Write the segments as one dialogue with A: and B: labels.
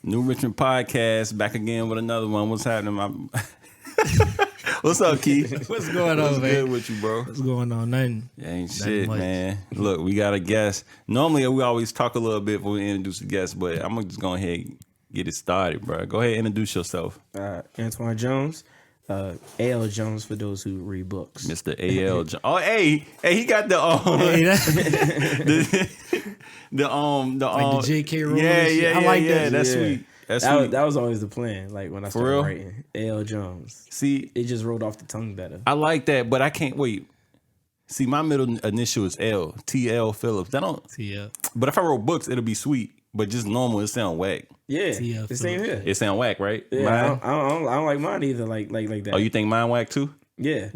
A: New Richmond Podcast, back again with another one. What's happening? What's up, Keith?
B: What's going on,
A: What's
B: man?
A: good with you, bro?
B: What's going on? Nothing.
A: Ain't
B: Nothing
A: shit,
B: much.
A: man. Look, we got a guest. Normally, we always talk a little bit before we introduce the guest, but I'm just going ahead and get it started, bro. Go ahead and introduce yourself.
C: Antoine Jones. A.L. Jones for those who read books.
A: Mr. A.L. Jones. Oh, hey, he got the
B: the J.K. Rowling
A: Yeah,
B: shit.
A: yeah,
B: I like that.
A: That's
C: Yeah.
A: sweet. That's sweet.
C: That was always the plan. Like when I started
A: real?
C: writing, A.L. Jones.
A: See,
C: It just rolled off the tongue better.
A: I like that, but I can't wait. See, my middle initial is L. T.L. Phillips. That don't.
B: Yeah.
A: But if I wrote books, it'll be sweet. But just normal, it sound whack.
C: Yeah,
B: T.L.
C: the same here.
A: It sound whack, right?
C: Yeah,
A: Mine?
C: I don't like mine either. Like that.
A: Oh, you think mine whack too?
C: Yeah.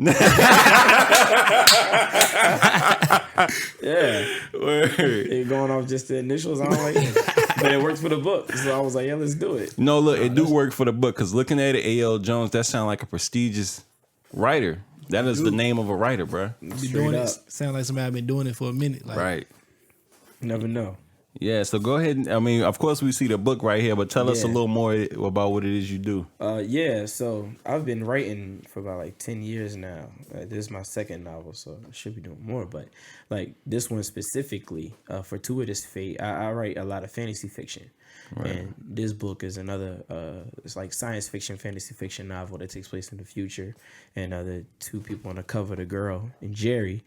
C: Yeah.
A: Word.
C: It going off just the initials. I don't like it. But it works for the book. So I was like, yeah, let's do it.
A: No, look, it do work for the book because looking at it, A.L. Jones, that sound like a prestigious writer. That is the name of a writer, bro.
B: Be
C: Straight
B: doing
C: up.
B: it. Sound like somebody been doing it for a minute. Like,
A: Right.
C: Never know.
A: Yeah, so go ahead. I mean, of course, we see the book right here, but tell us a
C: Yeah.
A: little more about what it is you do.
C: Yeah, so I've been writing for about like 10 years now. This is my second novel, so I should be doing more. But like this one specifically, Fortuitous Fate, I write a lot of fantasy fiction.
A: Right.
C: And this book is another, it's like science fiction, fantasy fiction novel that takes place in the future. And the two people on the cover, the girl and Jerry,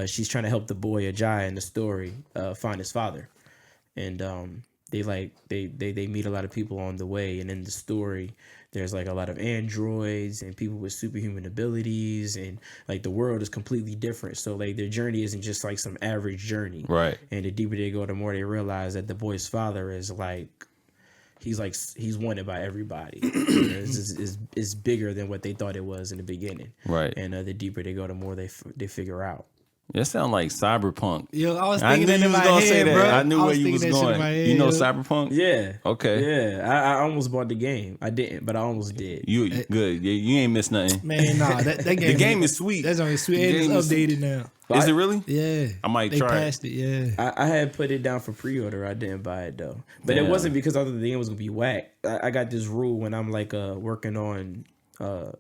C: she's trying to help the boy Ajay in the story find his father. And they meet a lot of people on the way, and in the story there's like a lot of androids and people with superhuman abilities, and like the world is completely different. So like their journey isn't just like some average journey.
A: Right.
C: And the deeper they go, the more they realize that the boy's father is like he's wanted by everybody. It's bigger than what they thought it was in the beginning.
A: Right.
C: And the deeper they go, the more they figure out.
A: That sound like cyberpunk.
B: Yo, I was
A: I
B: thinking
A: knew
B: that
A: you
B: in
A: was
B: my
A: gonna
B: head,
A: say that.
B: bro.
A: I knew where you
B: thinking
A: was
B: that shit in
A: going.
B: my head,
A: You know
B: yo.
A: cyberpunk?
C: Yeah.
A: Okay.
C: Yeah. I almost bought the game. I didn't, but I almost did.
A: You good. Yeah, you ain't missed nothing.
B: Man, nah, that game.
A: The game is sweet.
B: That's only sweet.
A: The
B: And
A: game
B: it's
A: is
B: updated now.
A: Is it really?
B: Yeah.
A: I might
B: they
A: try it.
B: passed it. Yeah.
C: I had put it down for pre-order. I didn't buy it though. But
A: Damn.
C: it wasn't because I thought the game was gonna be whack. I got this rule when I'm like working on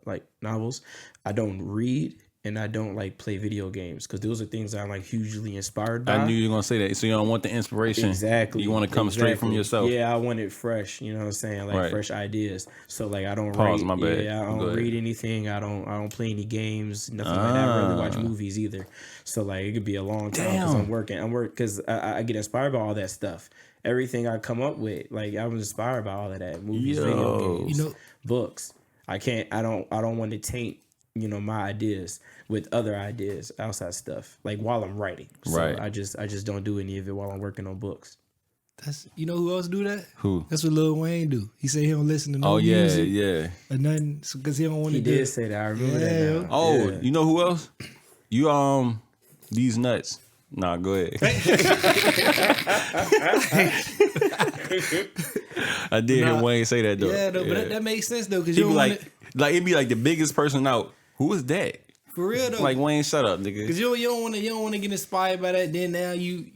C: like novels. I don't read and I don't like play video games because those are things that I'm like hugely inspired by.
A: I knew you were gonna say that. So you don't want the inspiration.
C: Exactly.
A: You want to come straight from yourself.
C: Yeah, I want it fresh. You know what I'm saying? Like
A: Right.
C: fresh ideas. So like I don't
A: Pause,
C: read.
A: my bad.
C: Yeah, I
A: Go
C: don't
A: ahead.
C: read anything. I don't play any games. Nothing like that. I don't really watch movies either. So like it could be a long time because
A: Damn.
C: I'm working. Because I get inspired by all that stuff. Everything I come up with, like I was inspired by all of that. Movies, video games,
B: You know-
C: books. I don't want to taint, my ideas with other ideas, outside stuff, like while I'm writing. So
A: Right.
C: I just don't do any of it while I'm working on books.
B: That's who else do that?
A: Who?
B: That's what Lil Wayne do. He say he don't listen to no
A: Oh yeah,
B: music
A: yeah.
B: or nothing because he don't want
C: He
B: to do
C: did
B: it.
C: say that. I remember
B: Yeah.
C: that now.
A: Oh,
C: Yeah.
A: you know who else? You these nuts. Nah, go ahead. I did hear Wayne say that though.
B: Yeah, though, but that makes sense though because
A: He'd
B: you
A: be
B: don't want
A: like it'd be like the biggest person out. Who is that?
B: for real though.
A: Like Wayne, shut up, nigga.
B: Cause you don't want to get inspired by that. Then now you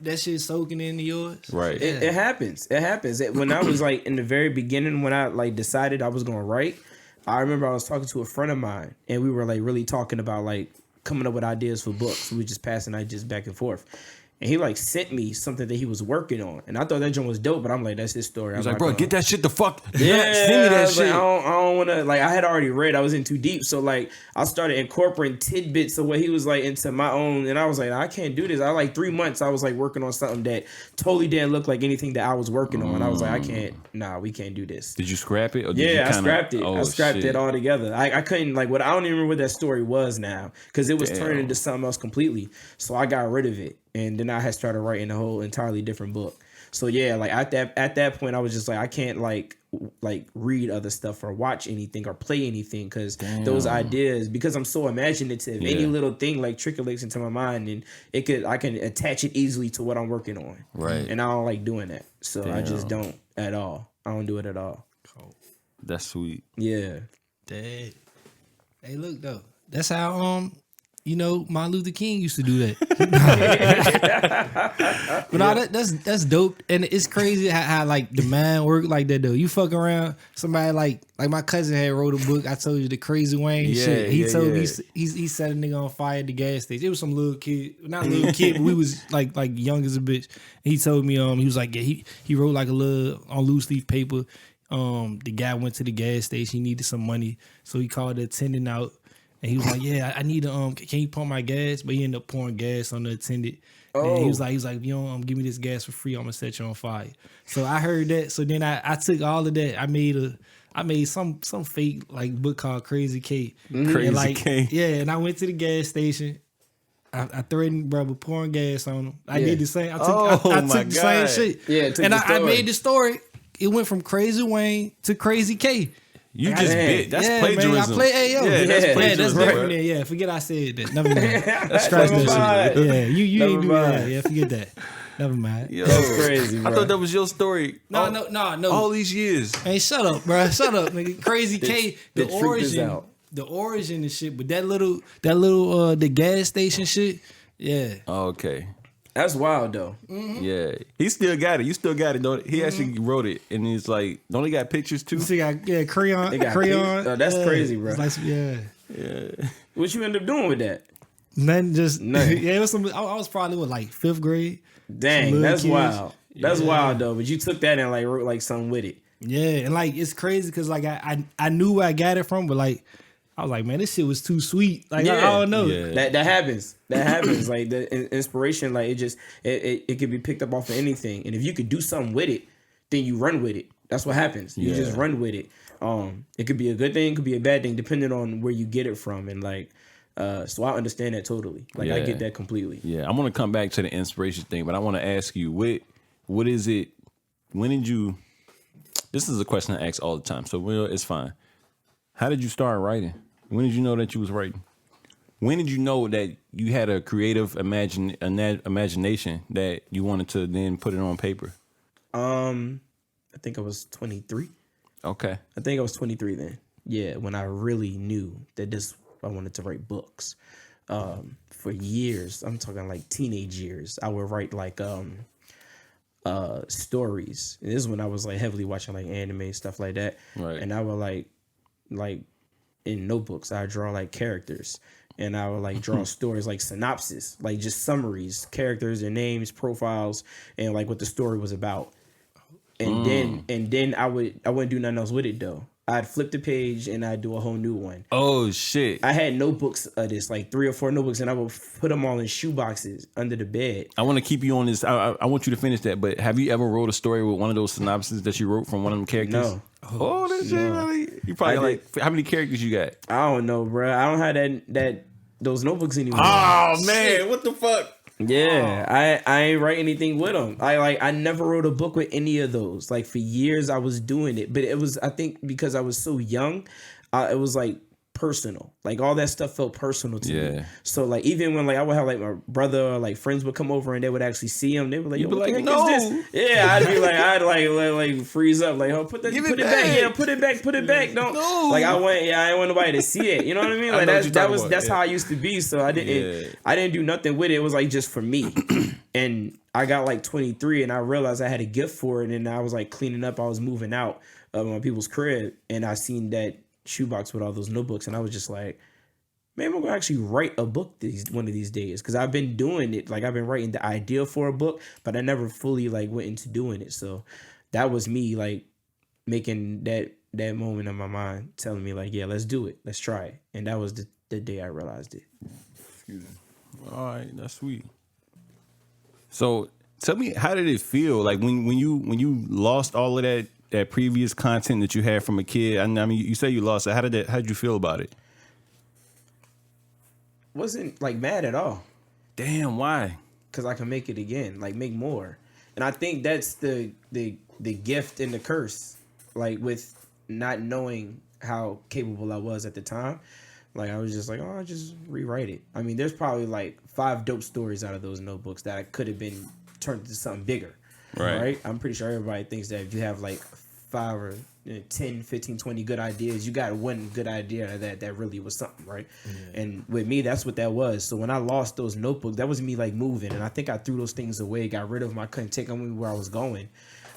B: that shit soaking into yours.
A: Right.
C: It happens. It happens. When I was like in the very beginning, when I like decided I was gonna write, I remember I was talking to a friend of mine, and we were like really talking about like coming up with ideas for books. We were just passing ideas back and forth. And he like sent me something that he was working on, and I thought that joint was dope. But I'm like, that's his story.
A: He's
C: I'm
A: like,
C: not
A: bro,
C: gonna-
A: get that shit the fuck.
C: Yeah,
A: Send me
C: I
A: that
C: was like,
A: shit.
C: I don't want to. Like, I had already read. I was in too deep. So like, I started incorporating tidbits of what he was like into my own, and I was like, I can't do this. I like 3 months. I was like working on something that totally didn't look like anything that I was working on. I was like, I can't. Nah, we can't do this.
A: Did you scrap it? Or did you
C: Yeah, I
A: kinda,
C: scrapped it.
A: Oh,
C: I scrapped
A: shit.
C: it all together. I couldn't like what I don't even remember what that story was now because it was turning into something else completely. So I got rid of it, and then I had started writing a whole entirely different book. So yeah, like at that point, I was just like, I can't like read other stuff or watch anything or play anything because those ideas, because I'm so imaginative, any little thing like trickles into my mind, and I can attach it easily to what I'm working on.
A: Right.
C: And I don't like doing that, so I just don't at all. I don't do it at all.
A: That's sweet.
C: Yeah.
B: Dang. Hey, look though. That's how you know, Martin Luther King used to do that. But no, that's dope. And it's crazy how like the mind work like that though. You fuck around, somebody like my cousin had wrote a book. I told you, the Crazy Wayne shit. He told me he set a nigga on fire at the gas station. It was some little kid, not a little kid, but we was like young as a bitch. And he told me he was like, yeah, he wrote like a little on loose leaf paper. The guy went to the gas station. He needed some money, so he called the attendant out. And he was like, yeah, I need can you pump my gas? But he ended up pouring gas on the attendant. And he was like, you know, give me this gas for free. I'm gonna set you on fire. So I heard that. So then I took all of that. I made some fake like book called Crazy K.
A: Crazy K.
B: Yeah, and I went to the gas station. I threatened brother pouring gas on him. I did the same. I took the same shit. Yeah, and I made the story. It went from Crazy Wayne to Crazy K.
A: You just bit. That's plagiarism.
B: Man, I play AO.
A: That's plagiarism.
B: That's different. Yeah, forget I said that. Never mind. Scratch that shit. Yeah, you ain't do that. Yeah, forget that. Never mind.
A: Yo, that's crazy, bro. I thought that was your story.
B: No.
A: All these years.
B: Hey, shut up, bro. Shut up, nigga. Crazy K. The origin and shit, but that little the gas station shit. Yeah.
A: Okay.
C: That's wild though.
A: Mm-hmm. Yeah, he still got it. You still got it, don't? He actually wrote it, and it's like, don't he got pictures too?
B: See, crayon.
C: Oh, that's crazy, bro.
B: Like, yeah.
C: What you end up doing with that?
B: Nothing. Yeah, it was some. I was probably like 5th grade.
C: Dang, that's kids. Wild. That's wild though. But you took that and like wrote like something with it.
B: Yeah, and like it's crazy because like I knew where I got it from, but like I was like, man, this shit was too sweet. Like I don't know.
C: Yeah. That happens. That happens. Like the inspiration, like it could be picked up off of anything. And if you could do something with it, then you run with it. That's what happens. You just run with it. It could be a good thing, it could be a bad thing, depending on where you get it from. And like, so I understand that totally. Like I get that completely.
A: Yeah, I'm gonna come back to the inspiration thing, but I want to ask you, what is it? When did you? This is a question I ask all the time, so it's fine. How did you start writing? When did you know that you was writing? When did you know that you had a creative imagination that you wanted to then put it on paper?
C: I think I was 23.
A: Okay.
C: I think I was 23 then. Yeah, when I really knew that I wanted to write books. For years, I'm talking like teenage years, I would write like stories. And this is when I was like heavily watching like anime, stuff like that.
A: Right.
C: And I would like in notebooks, I draw like characters, and I would like draw stories like synopsis, like just summaries, characters, their names, profiles, and like what the story was about. And then I wouldn't do nothing else with it though. I'd flip the page and I'd do a whole new one.
A: Oh shit!
C: I had notebooks of this, like 3 or 4 notebooks, and I would put them all in shoe boxes under the bed.
A: I want to keep you on this. I want you to finish that. But have you ever wrote a story with one of those synopses that you wrote from one of them characters?
C: No.
A: Oh, that shit! Really? You probably like how many characters you got?
C: I don't know, bro. I don't have those notebooks anymore.
A: Oh man, what the fuck?
C: Yeah, I ain't write anything with them. I never wrote a book with any of those. Like for years I was doing it, but it was, I think because I was so young, it was like personal. Like all that stuff felt personal to me. So like even when like I would have like my brother or like friends would come over and they would actually see him, they were like, "Yo, what the heck is this?" Yeah, I'd like freeze up, like, "Oh, put it back. Yeah, put it back. Don't." Like I didn't want nobody to see it. You know what I mean? Like that's how I used to be. So I didn't do nothing with it. It was like just for me. And I got like 23 and I realized I had a gift for it. And I was like cleaning up. I was moving out of my people's crib and I seen that shoebox with all those notebooks, and I was just like, man, I'm gonna actually write a book one of these days, because I've been doing it. Like I've been writing the idea for a book, but I never fully like went into doing it. So that was me like making that moment in my mind, telling me like, yeah, let's do it, let's try it. And that was the day I realized it.
A: Excuse me. All right, that's sweet. So tell me, how did it feel like when you lost all of that previous content that you had from a kid? I mean, you say you lost it. How did you feel about it?
C: Wasn't like mad at all.
A: Damn, why?
C: Because I can make it again, like make more. And I think that's the gift and the curse. Like with not knowing how capable I was at the time, like I was just like, oh, I'll just rewrite it. I mean, there's probably like 5 dope stories out of those notebooks that could have been turned into something bigger. Right. I'm pretty sure everybody thinks that if you have like 5 or 10, 15, 20 good ideas, you got one good idea that really was something, right? Yeah. And with me, that's what that was. So when I lost those notebooks, that was me like moving, and I think I threw those things away, got rid of them. I couldn't take them where I was going.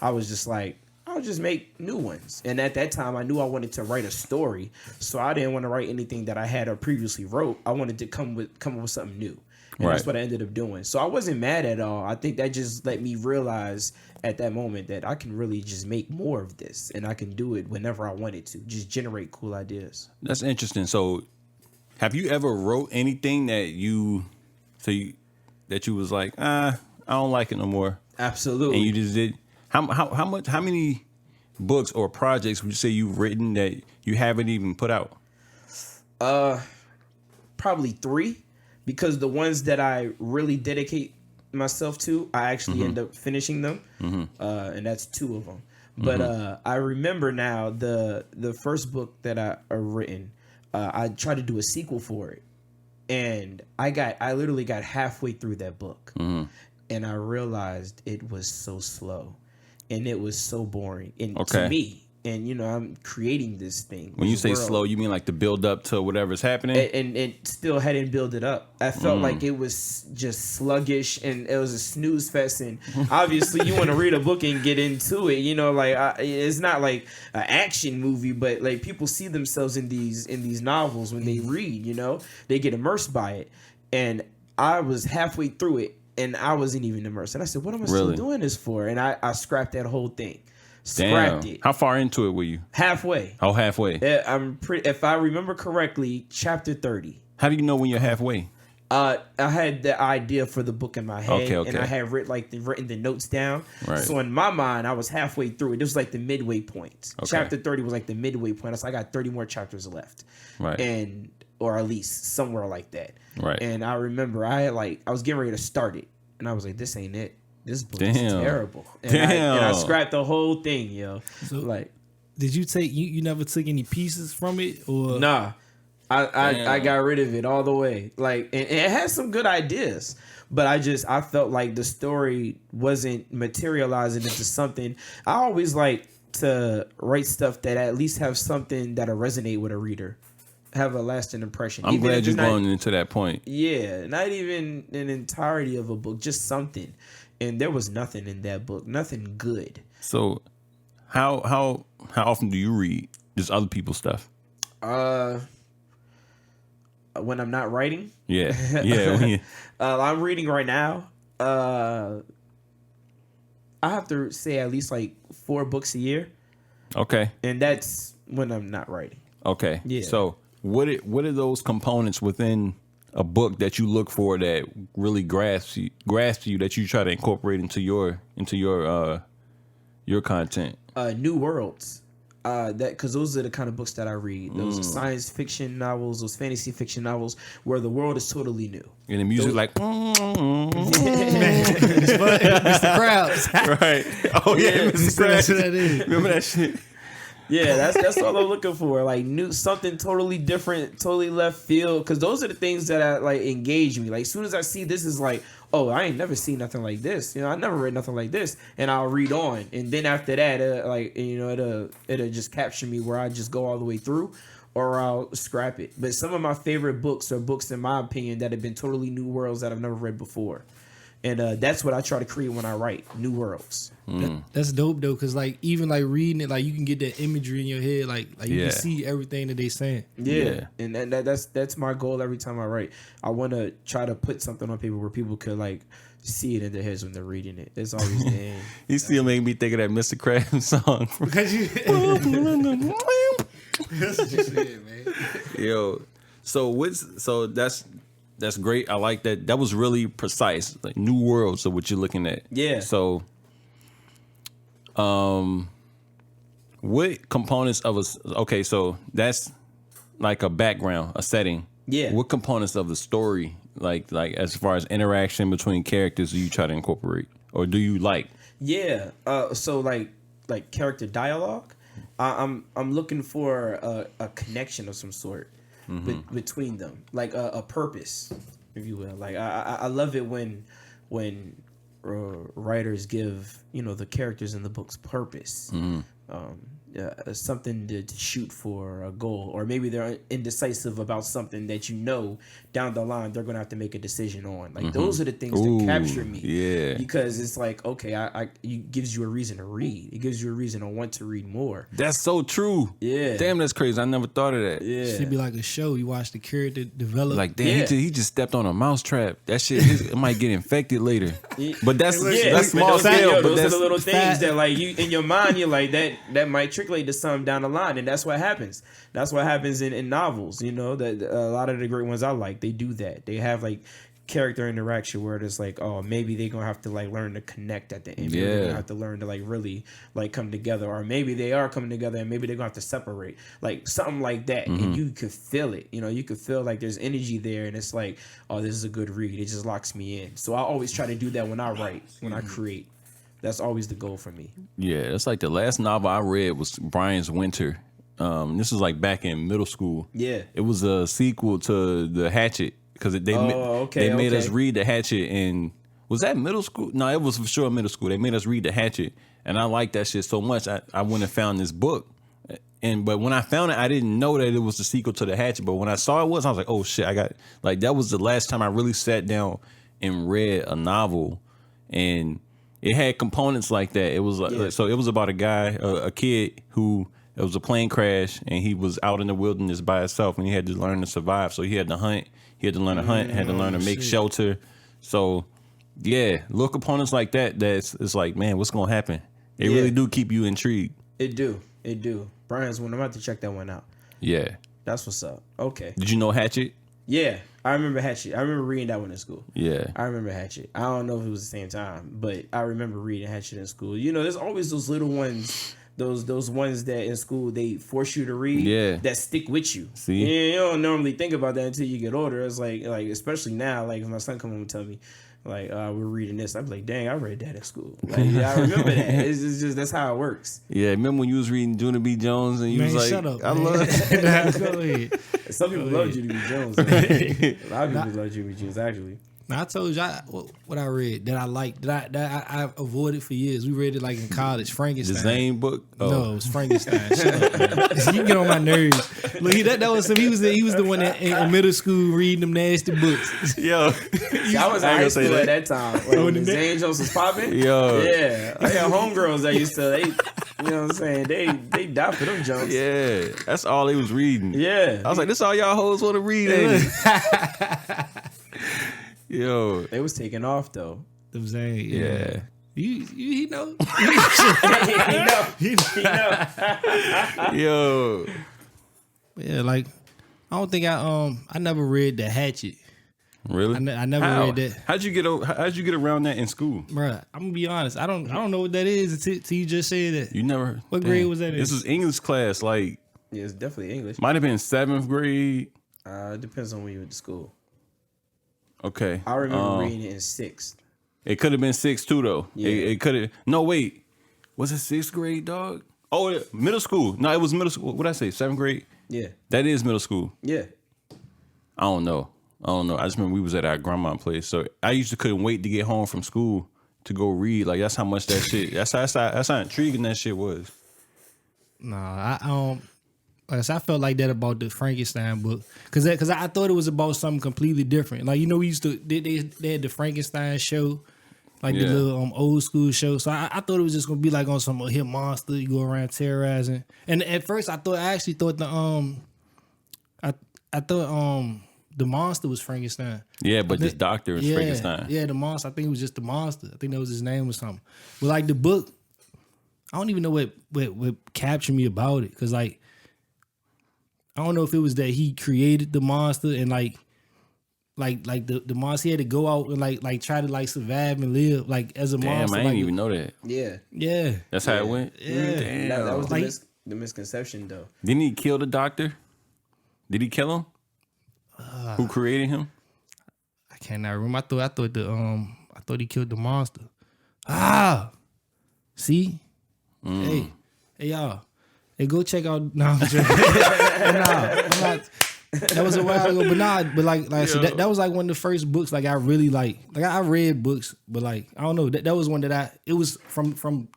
C: I was just like, I'll just make new ones. And at that time, I knew I wanted to write a story, so I didn't want to write anything that I had or previously wrote. I wanted to come up with something new. And that's what I ended up doing. So I wasn't mad at all. I think that just let me realize at that moment that I can really just make more of this, and I can do it whenever I wanted to. Just generate cool ideas.
A: That's interesting. So have you ever wrote anything that you was like, I don't like it no more?
C: Absolutely.
A: And you just did. How many books or projects would you say you've written that you haven't even put out?
C: Probably 3. Because the ones that I really dedicate myself to, I actually end up finishing them, and that's 2 of them. But I remember now the first book that I written, I tried to do a sequel for it, and I literally got halfway through that book, and I realized it was so slow, and it was so boring, and to me. And, you know, I'm creating this thing.
A: When you say slow, you mean like the build up to whatever's happening?
C: And it still hadn't built it up. I felt like it was just sluggish, and it was a snooze fest. And obviously, you want to read a book and get into it. You know, like it's not like an action movie, but like people see themselves in these novels when they read. You know, they get immersed by it. And I was halfway through it, and I wasn't even immersed. And I said, "What am I still doing this for?" And I scrapped that whole thing. Scrapped it.
A: How far into it were you?
C: Halfway.
A: Oh, halfway.
C: If I remember correctly, chapter 30.
A: How do you know when you're halfway?
C: I had the idea for the book in my head,
A: okay.
C: and I had written the notes down.
A: Right.
C: So in my mind, I was halfway through it. It was like the midway point. Okay. Chapter 30 was like the midway point. I was like, I got 30 more chapters left,
A: right?
C: Or at least somewhere like that,
A: right?
C: And I remember I was getting ready to start it, and I was like, this ain't it. This book is terrible. And I scrapped the whole thing, yo.
B: So,
C: like,
B: did you take you never took any pieces from it, or
C: nah? I got rid of it all the way. Like, and it has some good ideas, but I felt like the story wasn't materializing into something. I always like to write stuff that at least have something that'll resonate with a reader, have a lasting impression.
A: I'm glad you're going into that point.
C: Yeah, not even an entirety of a book, just something. And there was nothing in that book, nothing good.
A: So, how often do you read just other people's stuff?
C: When I'm not writing.
A: Yeah.
C: I'm reading right now. I have to say at least like 4 books a year. Okay. And that's when I'm not writing.
A: Okay. Yeah. So what are those components within a book that you look for that really grasps you that you try to incorporate into your content?
C: New worlds. Because those are the kind of books that I read. Those are science fiction novels, those fantasy fiction novels, where the world is totally new.
A: And the music
B: Mr. Krabs.
A: Right. Oh yeah, Mr. Krabs. Remember that shit?
C: Yeah, that's all I'm looking for. Like something totally different, totally left field. Because those are the things that like engage me. Like as soon as I see this, is like, oh, I ain't never seen nothing like this. You know, I never read nothing like this, and I'll read on. And then after that, it'll just capture me where I just go all the way through, or I'll scrap it. But some of my favorite books are books, in my opinion, that have been totally new worlds that I've never read before. And that's what I try to create when I write, new worlds.
B: That's dope though, because like even like reading it, like you can get that imagery in your head, like you can see everything that they saying.
C: Yeah. And that's my goal every time I write. I want to try to put something on paper where people could like see it in their heads when they're reading it. It's always the aim.
A: You still make me think of that Mr. Krabs song.
B: Because you that's just it, man.
A: Yo, so that's great. I like that. That was really precise. Like new worlds of what you're looking at.
C: Yeah.
A: So, what components of us? Okay, so that's like a background, a setting.
C: Yeah.
A: What components of the story, like as far as interaction between characters, do you try to incorporate, or do you like?
C: Yeah. So like character dialogue. I'm looking for a connection of some sort. Between them, like a purpose, if you will. Like I love it when writers give the characters in the books purpose. something to shoot for, a goal, or maybe they're indecisive about something that down the line they're gonna have to make a decision on. Like those are the things that capture me.
A: Yeah,
C: because it's like, okay, it gives you a reason to read. It gives you a reason to want to read more.
A: That's so true.
C: Yeah,
A: damn, that's crazy. I never thought of that.
C: Yeah,
B: should be like a show. You watch the character develop.
A: Like, damn, he just stepped on a mousetrap. That shit, it might get infected later. But that's small scale.
C: Those are the little things that, like, you in your mind, you're like, that might trickle to something down the line, and that's what happens. That's what happens in novels. You know, that a lot of the great ones I like, they do that. They have like character interaction where it's like, oh, maybe they're gonna have to like learn to connect at the end. Yeah, they're gonna have to learn to like really like come together, or maybe they are coming together and maybe they're gonna have to separate, like something like that. And you could feel it. You know, you could feel like there's energy there, and it's like, oh, this is a good read. It just locks me in. So I always try to do that when I write, when I create. That's always the goal for me. Yeah,
A: it's like the last novel I read was Brian's Winter. This was like back in middle school.
C: Yeah,
A: it was a sequel to The Hatchet, because they made us read The Hatchet. And was that middle school? No, it was for sure middle school. They made us read The Hatchet, and I liked that shit so much. I went and found this book, but when I found it, I didn't know that it was the sequel to The Hatchet. But when I saw it was, I was like, oh shit! That was the last time I really sat down and read a novel, and it had components like that. It was so it was about a guy, a kid who. It was a plane crash, and he was out in the wilderness by himself, and he had to learn to survive. So he had to hunt. He had to learn to hunt. Had to learn to make shelter. So, yeah, little components like that. It's like, man, what's gonna happen? They really do keep you intrigued.
C: It do. Brian's one. I'm about to check that one out.
A: Yeah,
C: that's what's up. Okay.
A: Did you know Hatchet?
C: Yeah, I remember Hatchet. I remember reading that one in school.
A: Yeah,
C: I remember Hatchet. I don't know if it was the same time, but I remember reading Hatchet in school. You know, there's always those little ones. Those ones that in school they force you to read that stick with you.
A: See,
C: you don't normally think about that until you get older. It's like especially now, like if my son come home and tell me, like we're reading this, I'm like, dang, I read that in school. Like, I remember that. It's just that's how it works.
A: Yeah, remember when you was reading Junie B. Jones and you was like,
B: shut up,
A: I love it.
B: Go ahead.
C: Some people love Junie B. Jones. A lot of people love Junie B. Jones actually.
B: Now I told you what I read that I liked that I avoided for years. We read it like in college. Frankenstein.
A: The Zane book?
B: Oh. No, it was Frankenstein. Shut up, you get on my nerves. Look, that was him. He was the one that in middle school reading them nasty books.
A: Yo,
C: I was in high school at that time. Like, when Zane Jones was popping.
A: Yo,
C: yeah, I got homegirls that used to. You know what I'm saying? They die for them jumps.
A: Yeah, that's all they was reading.
C: Yeah,
A: I was like, this all y'all hoes want to read, ain't it? Yo,
C: they was taking off though.
B: Them saying,
A: yeah.
B: He know.
C: he know.
A: Yo.
B: Yeah, like I don't think I never read The Hatchet.
A: Really?
B: I never read that.
A: How'd you get around that in school?
B: Bruh, I'm gonna be honest. I don't know what that is until you just said that.
A: You never.
B: What grade was that in?
A: This was English class. Like,
C: yeah, it's definitely English.
A: Might have been 7th grade.
C: It depends on when you went to school.
A: Okay.
C: I remember reading it in 6th.
A: It could have been 6th too, though.
C: Yeah.
A: It could have. No, wait. Was it 6th grade, dog? Oh, middle school. No, it was middle school. What did I say? 7th grade?
C: Yeah.
A: That is middle school.
C: Yeah.
A: I don't know. I just remember we was at our grandma's place. So I used to couldn't wait to get home from school to go read. Like, that's how much that shit. That's how intriguing that shit was.
B: Nah, I felt like that about the Frankenstein book, cause I thought it was about something completely different. Like, you know, we used to they had the Frankenstein show, like the little old school show. So I thought it was just gonna be like on some hit monster you go around terrorizing. And at first I actually thought the the monster was Frankenstein.
A: Yeah, but this doctor is Frankenstein.
B: Yeah, the monster. I think it was just the monster. I think that was his name or something. But like the book, I don't even know what captured me about it, cause like. I don't know if it was that he created the monster and like the monster, he had to go out and like try to like survive and live like as a monster.
A: Damn, I didn't even know that.
B: Yeah.
A: That's how it went?
B: Yeah.
A: Damn.
C: That was the misconception though.
A: Didn't he kill the doctor? Did he kill him? Who created him?
B: I cannot remember. I thought he killed the monster. See? Hey y'all. Hey, go check out. No, I'm not. That was a while ago, but like I said, that was like one of the first books like I really like I read books, but like I don't know, that was one that it was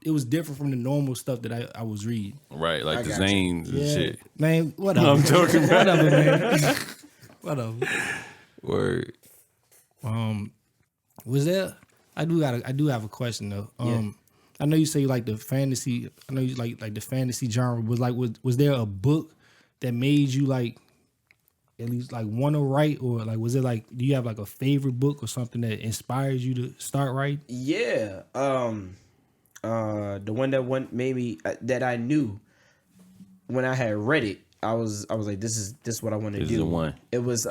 B: it was different from the normal stuff that I was reading.
A: Right, like the Zanes and shit.
B: Man, whatever.
A: No, I'm joking.
B: Whatever, man. Whatever.
A: Word.
B: Was there? I do have a question though. I know you say you like the fantasy. I know you like the fantasy genre. Was there a book that made you like at least like want to write, or like was it like do you have like a favorite book or something that inspires you to start writing?
C: Yeah. The one that made me that I knew when I had read it, I was like, this is what I want to do.
A: This is the one.
C: It was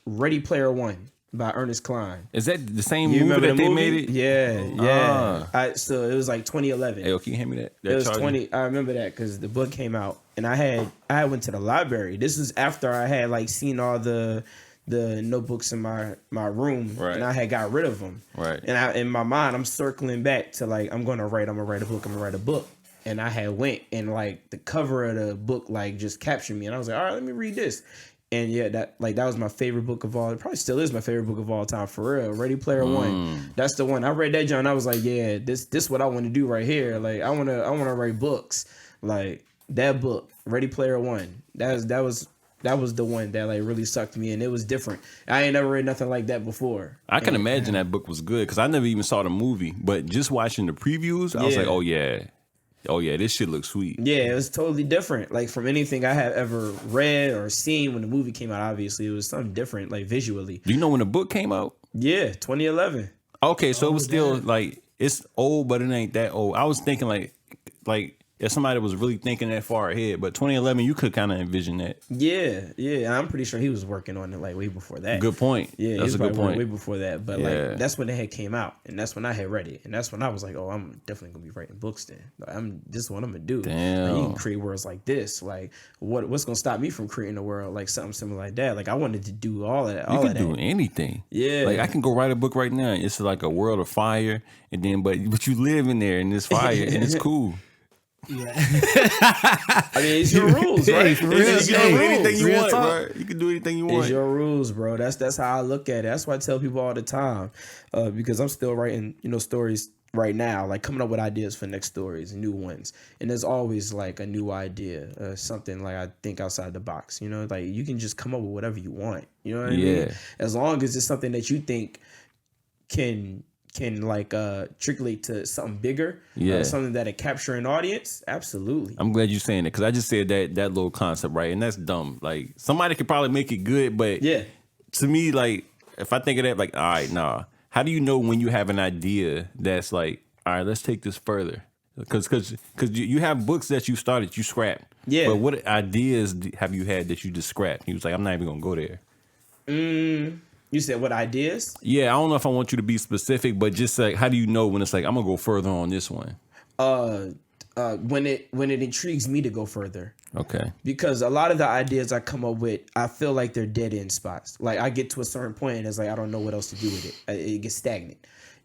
C: Ready Player One by Ernest Cline.
A: Is that the same movie that they made it?
C: Yeah. So it was like 2011.
A: Hey, can you hand me that?
C: It was 20. I remember that because the book came out, and I went to the library. This was after I had like seen all the notebooks in my room,
A: right.
C: And I had got rid of them.
A: Right.
C: And in my mind, I'm circling back to like I'm gonna write a book. And I had went, and like the cover of the book like just captured me, and I was like, all right, let me read this. And yeah, that was my favorite book of all. It probably still is my favorite book of all time, for real. Ready Player One. That's the one. I read that, John. I was like, yeah, this what I want to do right here. Like I wanna write books. Like that book, Ready Player One. That was the one that like really sucked me, and it was different. I ain't never read nothing like that before.
A: I can imagine that book was good because I never even saw the movie, but just watching the previews, I was like, oh yeah, this shit looks sweet. Yeah,
C: it was totally different, like from anything I have ever read or seen. When the movie came out, obviously it was something different, like visually.
A: Do you know when the book came out?
C: Yeah, 2011.
A: Okay, so it was still like it's old, but it ain't that old. I was thinking like if somebody was really thinking that far ahead, but 2011, you could kind of envision that.
C: Yeah. I'm pretty sure he was working on it like way before that.
A: Good point.
C: Yeah,
A: that's a good point.
C: Way before that, but like that's when it had came out, and that's when I had read it, and that's when I was like, oh, I'm definitely gonna be writing books then. Like, this is what I'm gonna do.
A: Damn.
C: Like, you can create worlds like this. Like what's gonna stop me from creating a world like something similar like that? Like I wanted to do all of that.
A: You can do anything.
C: Yeah.
A: Like I can go write a book right now. It's like a world of fire, and then but you live in there in this fire, and it's cool.
B: Yeah.
C: I mean, it's your rules, right?
A: You can do anything you want, bro. You can do anything you want.
C: It's your rules, bro. That's how I look at it. That's why I tell people all the time, because I'm still writing, stories right now, like coming up with ideas for next stories, new ones, and there's always like a new idea, something like I think outside the box. Like you can just come up with whatever you want. You know what I mean? As long as it's something that you think can like triculate to something bigger, something that'll capture an audience. Absolutely.
A: I'm glad you're saying it because I just said that little concept, right? And that's dumb. Like somebody could probably make it good, but to me, like if I think of that, like, all right, nah. How do you know when you have an idea that's like, all right, let's take this further? Because you have books that you started, you scrapped. Yeah. But what ideas have you had that you just scrapped? He was like, I'm not even gonna go there.
C: You said what ideas?
A: Yeah, I don't know if I want you to be specific, but just like, how do you know when it's like I'm gonna go further on this one?
C: When it intrigues me to go further.
A: Okay.
C: Because a lot of the ideas I come up with, I feel like they're dead end spots. Like I get to a certain point and it's like I don't know what else to do with it. It gets stagnant.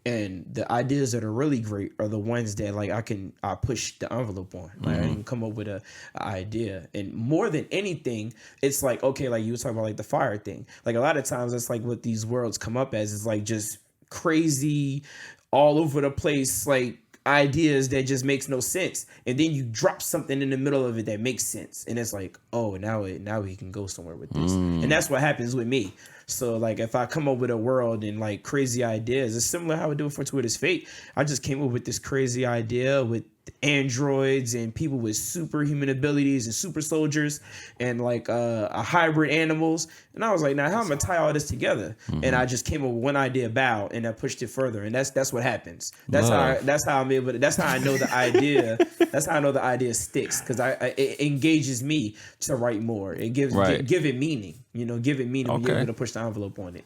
C: And the ideas that are really great are the ones that like I push the envelope on. Like I can come up with an idea. And more than anything, it's like, okay, like you were talking about like the fire thing. Like a lot of times that's like what these worlds come up as is like just crazy, all over the place, like ideas that just makes no sense. And then you drop something in the middle of it that makes sense. And it's like, oh, now we can go somewhere with this. And that's what happens with me. So like if I come up with a world and like crazy ideas, it's similar how I do it for Fortuitous Fate. I just came up with this crazy idea with androids and people with superhuman abilities and super soldiers and like a hybrid animals. And I was like, now how am I gonna tie all this together? And I just came up with one idea about and I pushed it further. And that's what happens. That's how I'm able to, that's how I know the idea. That's how I know the idea sticks because it engages me to write more. It gives give it meaning. Give it meaning when you're able to push the envelope on it.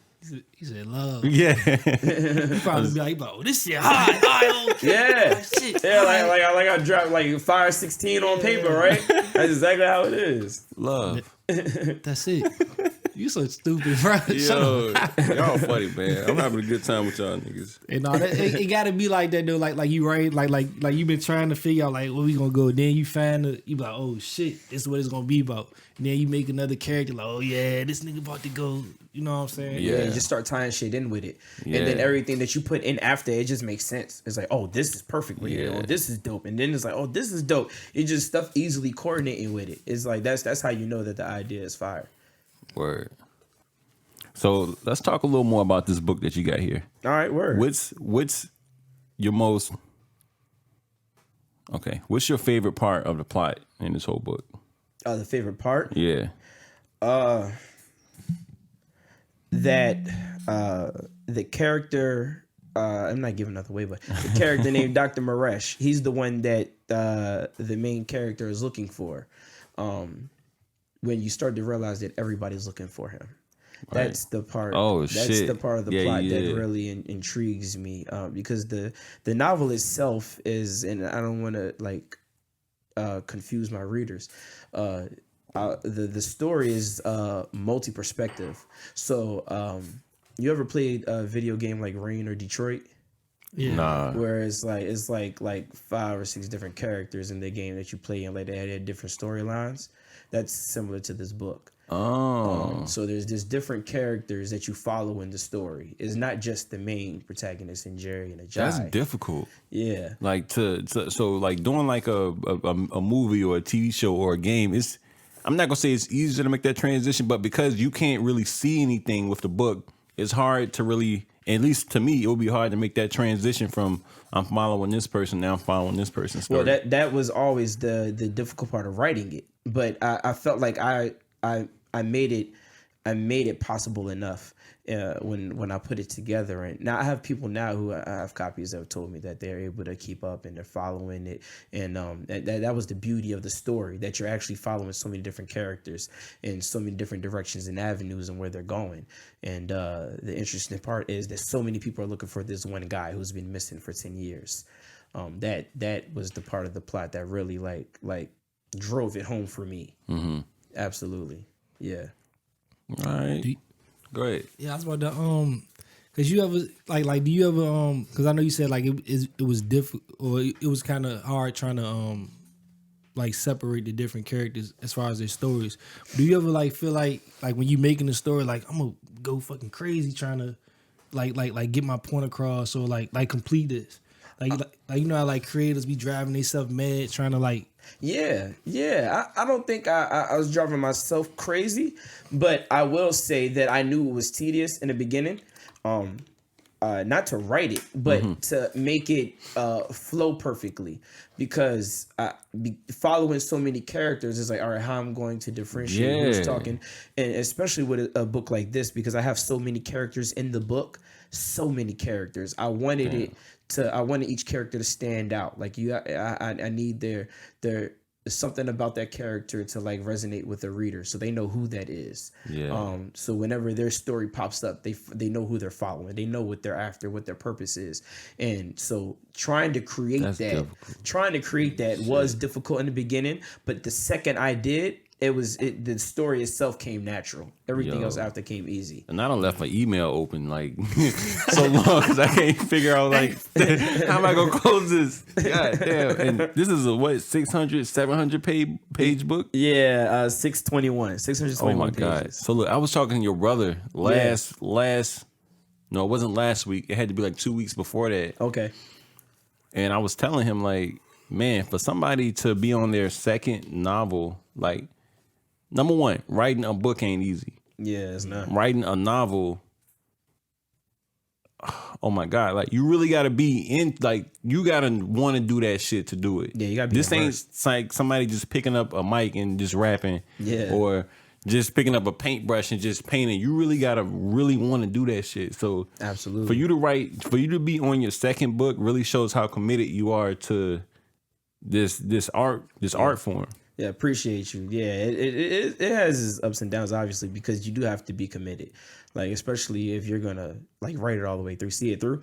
B: He said love.
A: Yeah.
B: He probably be like, bro, this shit hot.
C: Yeah. Shit. Yeah, like I dropped like Fire 16 on paper, right? That's exactly how it is.
A: Love.
B: That's it. You so stupid, bro.
A: Yo, y'all funny, man. I'm having a good time with y'all niggas.
B: And all that, it gotta be like that though. Like you right, like you been trying to figure out like where we gonna go. Then you find you be like, oh shit, this is what it's gonna be about. And then you make another character like, oh yeah, this nigga about to go. You know what I'm saying?
C: Yeah, you just start tying shit in with it, and then everything that you put in after it just makes sense. It's like, oh, this is perfect with it. Oh, this is dope, and then it's like, oh, this is dope. It's just stuff easily coordinating with it. It's like that's how you know that the idea is fire.
A: Word. So let's talk a little more about this book that you got here.
C: All right, word.
A: What's your most okay? What's your favorite part of the plot in this whole book?
C: The favorite part?
A: Yeah.
C: That the character, I'm not giving nothing away, but the character named Dr. Maresh, he's the one that the main character is looking for. When you start to realize that everybody's looking for him. Right. That's the part. That's the part of the plot that really intrigues me, because the novel itself is, and I don't want to confuse my readers. The story is multi-perspective. So you ever played a video game like Rain or Detroit?
B: Yeah.
A: Nah.
C: Where it's like 5 or 6 different characters in the game that you play, and like they had different storylines. That's similar to this book.
A: Oh.
C: So there's different characters that you follow in the story. It's not just the main protagonist in Jerry and Ajay.
A: That's difficult.
C: Yeah.
A: Like so like doing like a movie or a TV show or a game, I'm not gonna say it's easier to make that transition, but because you can't really see anything with the book, it's hard to really, at least to me, it would be hard to make that transition from I'm following this person, now I'm following this person's story.
C: Well, that was always the difficult part of writing it. But I felt like I made it possible enough when I put it together. And now I have people now who I have copies that have told me that they're able to keep up and they're following it. And that was the beauty of the story, that you're actually following so many different characters in so many different directions and avenues and where they're going. And the interesting part is that so many people are looking for this one guy who's been missing for 10 years. That was the part of the plot that really like drove it home for me. Mm-hmm. Absolutely. Yeah.
A: All right. Go ahead.
B: Yeah, I was about to cause you ever like do you ever cause I know you said like it was difficult, or it was kind of hard trying to like separate the different characters as far as their stories. Do you ever like feel like when you making a story, like I'm gonna go fucking crazy trying to like get my point across, or like complete this, like you know how like creators be driving themselves mad trying to like.
C: Yeah. I don't think I was driving myself crazy, but I will say that I knew it was tedious in the beginning. Not to write it, but to make it flow perfectly, because following so many characters is like, all right, how I'm going to differentiate who's talking, and especially with a book like this, because I have so many characters in the book, so many characters. I wanted I wanted each character to stand out. Like I need there's something about that character to like resonate with the reader, so they know who that is. Yeah. So whenever their story pops up, they know who they're following. They know what they're after, what their purpose is. And so trying to create that was difficult in the beginning, but the second I did, the story itself came natural. Everything else after came easy.
A: And I done left my email open like so long because I can't figure out like how am I gonna close this? God damn! And this is a 600, 700 page book.
C: Yeah, 621.
A: Oh my God!
C: Pages.
A: So look, I was talking to your brother last. No, it wasn't last week. It had to be like 2 weeks before that.
C: Okay.
A: And I was telling him like, man, for somebody to be on their second novel, like. Number one, writing a book ain't easy.
C: Yeah, it's not.
A: Writing a novel, oh my God, like you really gotta be in, like you gotta want to do that shit to do it.
C: Yeah, you gotta be
A: This ain't like somebody just picking up a mic and just rapping.
C: Yeah.
A: Or just picking up a paintbrush and just painting. You really gotta really want to do that shit. So
C: absolutely,
A: for you to be on your second book really shows how committed you are to this art form.
C: Yeah, appreciate you. Yeah, it has its ups and downs, obviously, because you do have to be committed. Like, especially if you're going to, like, write it all the way through, see it through.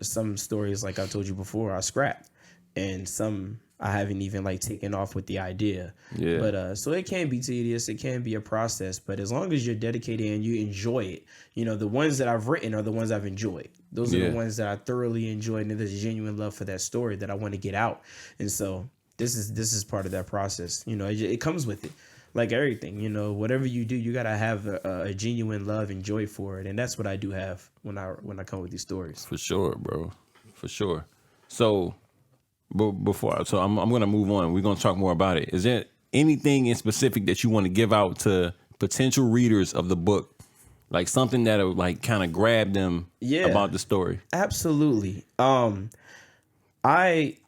C: Some stories, like I told you before, I scrapped. and some I haven't even like taken off with the idea.
A: Yeah.
C: But so it can be tedious. It can be a process. But as long as you're dedicated and you enjoy it, you know, the ones that I've written are the ones I've enjoyed. Those are the ones that I thoroughly enjoyed, and there's genuine love for that story that I want to get out. And so this is part of that process. You know, it comes with it. Like everything, you know, whatever you do, you gotta have a genuine love and joy for it, and that's what I do have when I come with these stories.
A: For sure, bro. For sure. So, I'm gonna move on. We're gonna talk more about it. Is there anything in specific that you want to give out to potential readers of the book, like something that'll like kind of grab them about the story?
C: Absolutely.